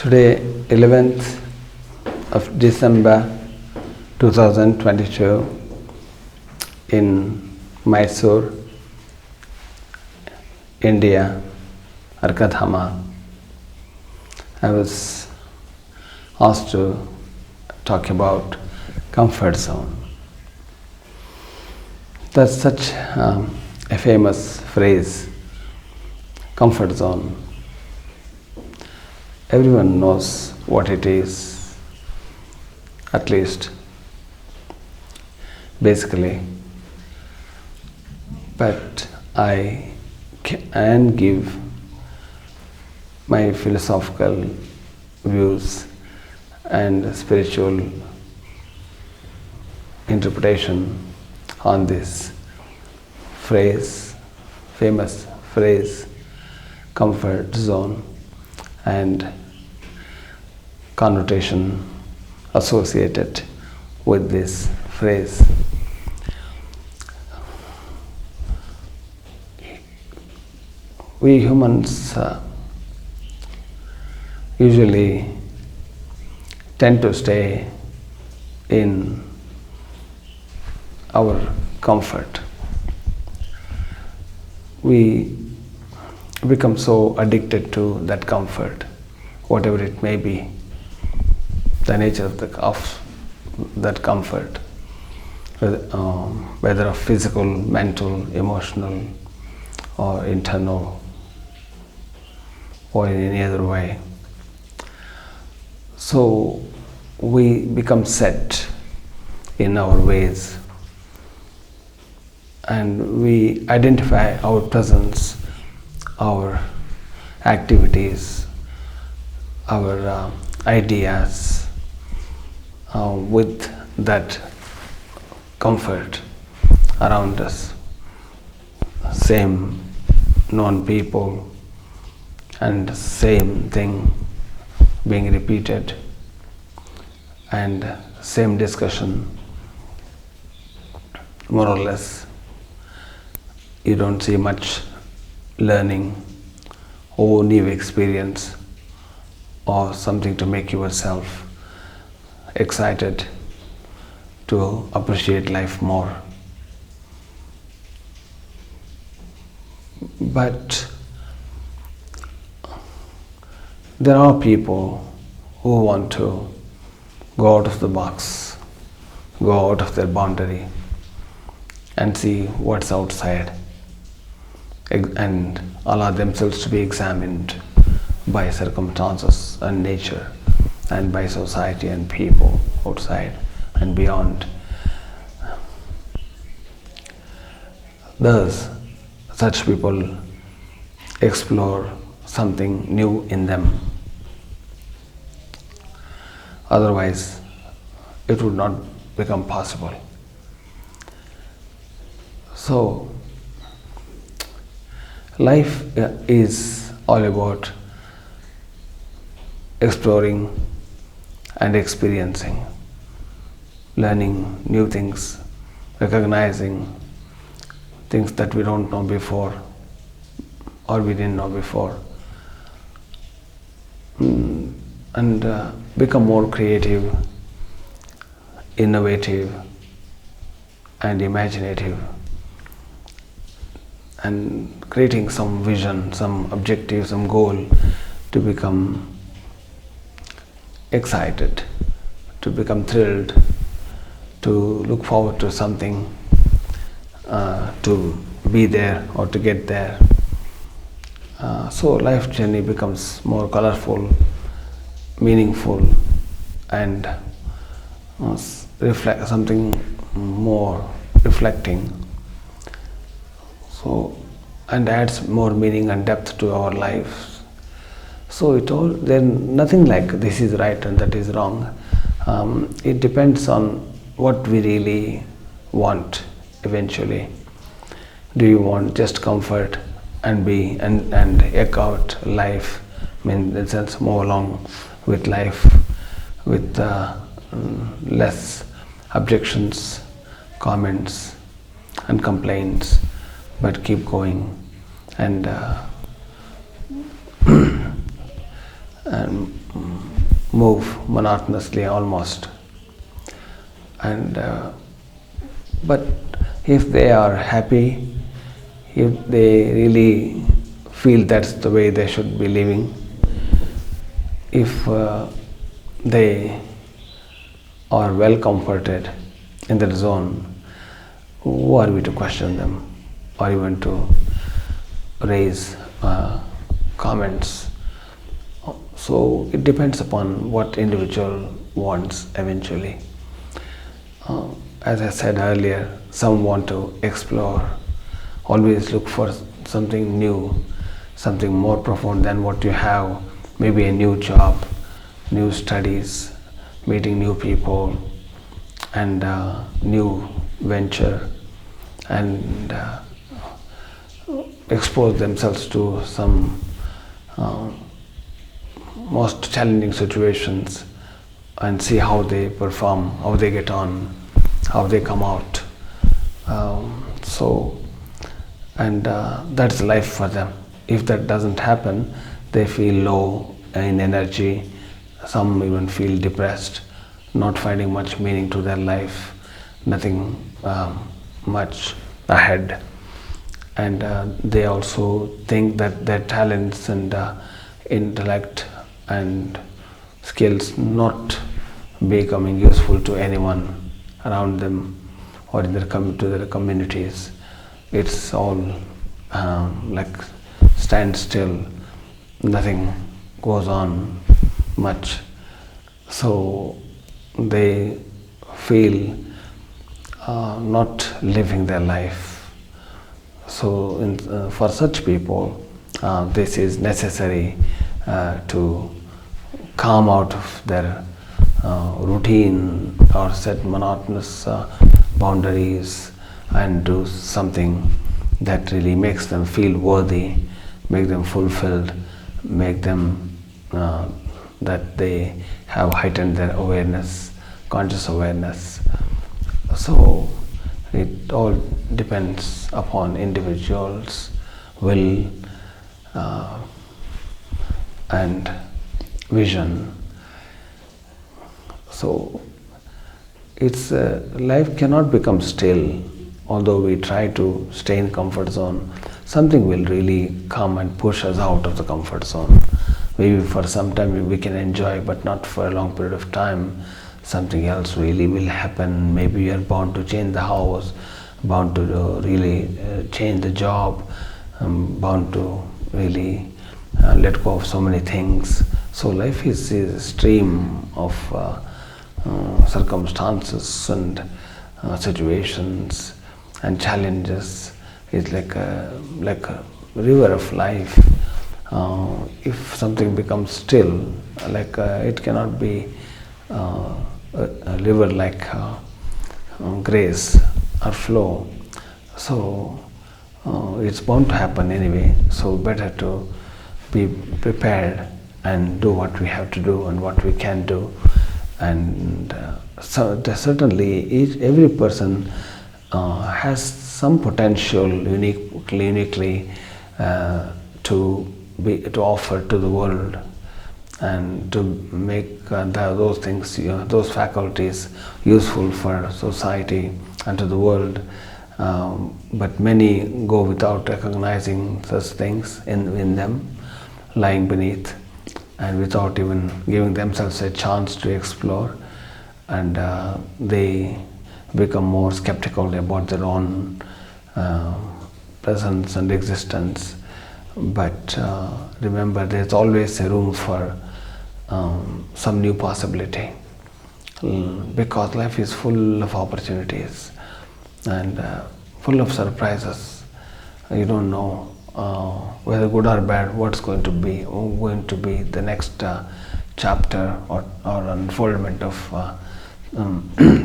Today, 11th of December 2022, in Mysore, India, Arkadhama, I was asked to talk about comfort zone. That's such a famous phrase, comfort zone. Everyone knows what it is, at least basically, but I can give my philosophical views and spiritual interpretation on this phrase, famous phrase, comfort zone, and connotation associated with this phrase. We humans usually tend to stay in our comfort. We become so addicted to that comfort, whatever it may be, the nature of that comfort, whether of physical, mental, emotional, or internal, or in any other way. So we become set in our ways, and we identify our presence, our activities, our ideas with that comfort around us. Same known people and same thing being repeated, and same discussion, more or less. You don't see much learning or new experience or something to make yourself excited to appreciate life more. But there are people who want to go out of the box, go out of their boundary and see what's outside, and allow themselves to be examined by circumstances and nature and by society and people outside and beyond. Thus, such people explore something new in them. Otherwise, it would not become possible. So, life is all about exploring and experiencing, learning new things, recognizing things that we don't know before or we didn't know before, and become more creative, innovative, and imaginative, and creating some vision, some objective, some goal, to become excited, to become thrilled, to look forward to something, to be there or to get there. So life journey becomes more colorful, meaningful, and reflect something more reflecting. So, and adds more meaning and depth to our lives. So then nothing like this is right and that is wrong. It depends on what we really want eventually. Do you want just comfort and echo out life, in the sense move along with life with less objections, comments and complaints, but keep going and and move monotonously almost. And but if they are happy, if they really feel that's the way they should be living, if they are well comforted in that zone, who are we to question them or even to raise comments? So it depends upon what individual wants eventually. As I said earlier, some want to explore, always look for something new, something more profound than what you have, maybe a new job, new studies, meeting new people, and new venture, and expose themselves to some most challenging situations and see how they perform, how they get on, how they come out. That's life for them. If that doesn't happen, they feel low in energy. Some even feel depressed, not finding much meaning to their life, nothing much ahead. And they also think that their talents and intellect and skills not becoming useful to anyone around them or in to their communities. It's all like stand still, nothing goes on much. So they feel not living their life. So for such people, this is necessary to come out of their routine or set monotonous boundaries and do something that really makes them feel worthy, make them fulfilled, make them that they have heightened their awareness, conscious awareness. So it all depends upon individuals' will and vision. So it's life cannot become still. Although we try to stay in comfort zone, something will really come and push us out of the comfort zone. Maybe for some time we can enjoy, but not for a long period of time. Something else really will happen. Maybe you are bound to change the house, bound to really change the job, bound to really let go of so many things. So life is a stream of circumstances and situations and challenges. It's like a river of life. If something becomes still, it cannot be a river like grace or flow. So it's bound to happen anyway. So better to be prepared and do what we have to do and what we can do. And certainly every person has some potential uniquely to offer to the world and to make those things, those faculties useful for society and to the world. But many go without recognizing such things in them, lying beneath, and without even giving themselves a chance to explore. And they become more skeptical about their own presence and existence. But remember, there's always a room for some new possibility, because life is full of opportunities and full of surprises. You don't know whether good or bad what's going to be the next chapter or unfoldment of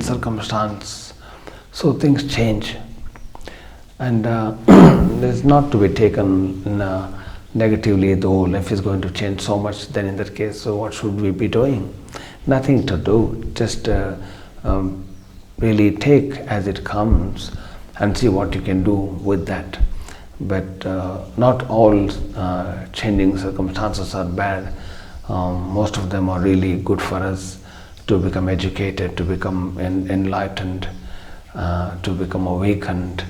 circumstance. So things change, and it's not to be taken negatively, though life is going to change so much. Then in that case, so what should we be doing? Nothing to do, just really take as it comes and see what you can do with that. But not all changing circumstances are bad. Most of them are really good for us to become educated, to become enlightened, to become awakened.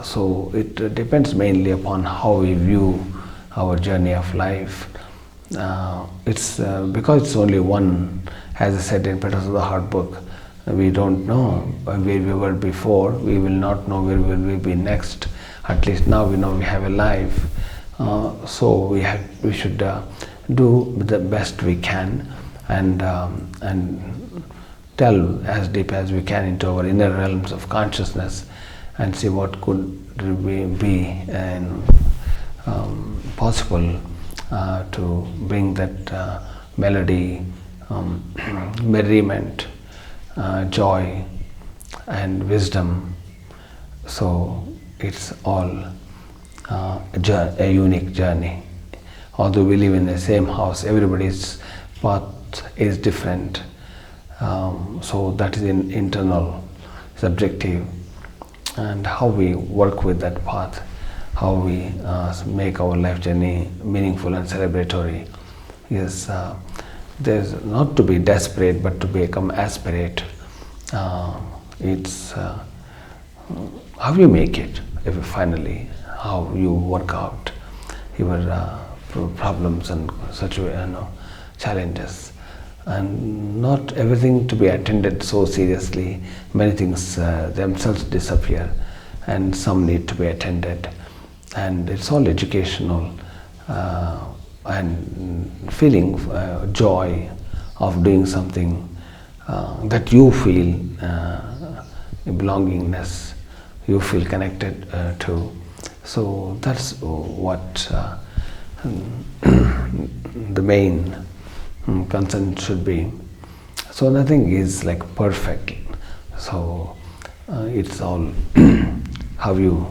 So it depends mainly upon how we view our journey of life. It's because it's only one, as I said in Petals of the Heart book, we don't know where we were before, we will not know where will we be next. At least now we know we have a life. So we should do the best we can, and delve as deep as we can into our inner realms of consciousness and see what could be and possible to bring that melody, merriment, joy and wisdom. So it's all a unique journey. Although we live in the same house, everybody's path is different. So that is internal, subjective, and how we work with that path, how we make our life journey meaningful and celebratory is there's not to be desperate but to become aspirate. It's how you make it finally, how you work out your problems and challenges, and not everything to be attended so seriously. Many things themselves disappear and some need to be attended, and it's all educational, and feeling joy of doing something that you feel belongingness, you feel connected to. So that's what the main concern should be. So nothing is like perfect. So it's all how you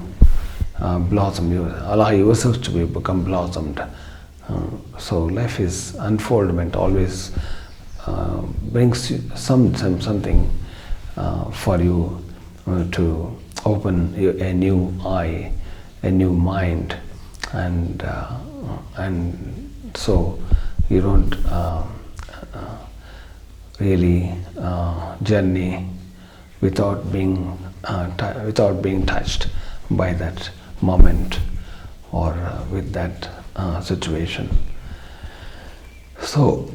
blossom, you allow yourself to become blossomed. So life is unfoldment, always brings something for you to open a new eye, a new mind, and so you don't really journey without being touched by that moment or with that situation. So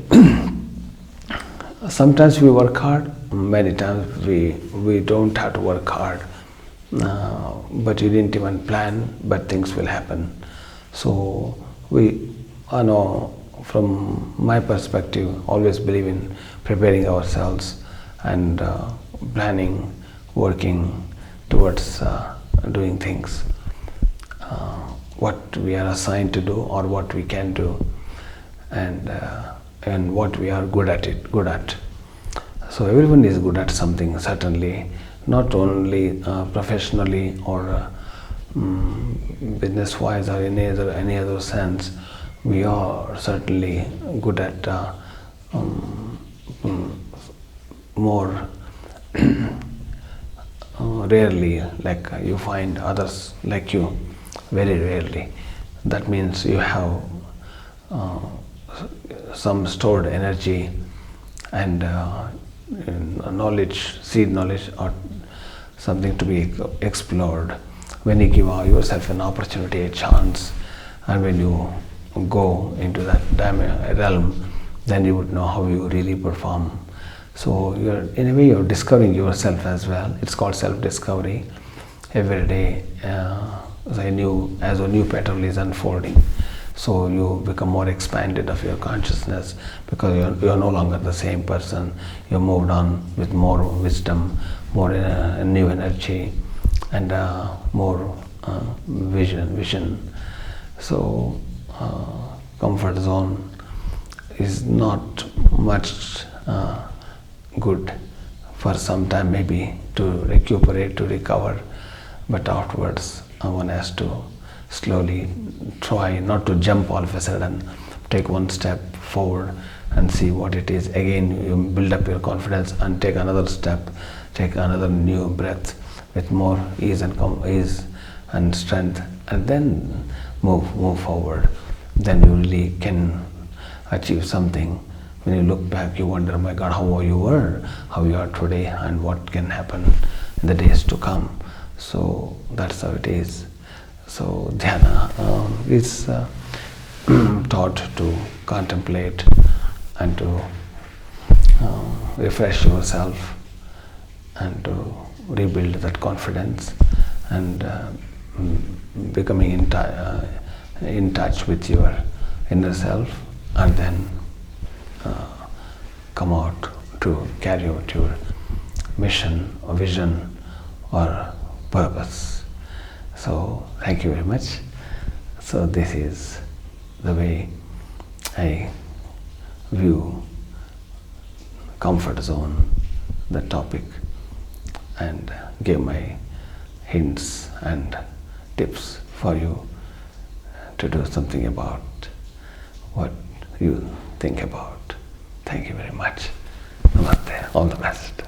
sometimes we work hard, many times we don't have to work hard, but you didn't even plan, but things will happen. So I know, from my perspective, always believe in preparing ourselves and planning, working towards doing things, what we are assigned to do or what we can do, and what we are good at. So everyone is good at something, certainly, not only professionally or business-wise or any other sense. We are certainly good at more rarely, like you find others like you, very rarely. That means you have some stored energy and knowledge, seed knowledge, or something to be explored. When you give yourself an opportunity, a chance, and when you go into that realm, then you would know how you really perform. So in a way you're discovering yourself as well. It's called self-discovery. Every day as a new petal is unfolding, so you become more expanded of your consciousness, because you're no longer the same person. You moved on with more wisdom, more new energy, and more vision. So comfort zone is not much good for some time, maybe to recuperate, to recover, but afterwards one has to slowly try not to jump all of a sudden, take one step forward and see what it is. Again, you build up your confidence and take another step, take another new breath with more ease and strength, and then move forward. Then you really can achieve something, when you look back, you wonder, my God, how you were, how you are today, and what can happen in the days to come. So that's how it is. So dhyana is taught to contemplate and to refresh yourself and to rebuild that confidence and becoming in touch with your inner self, and then come out to carry out your mission or vision or purpose. So thank you very much. So this is the way I view comfort zone, the topic, and give my hints and tips for you to do something about what you think about. Thank you very much. Namaste. All the best.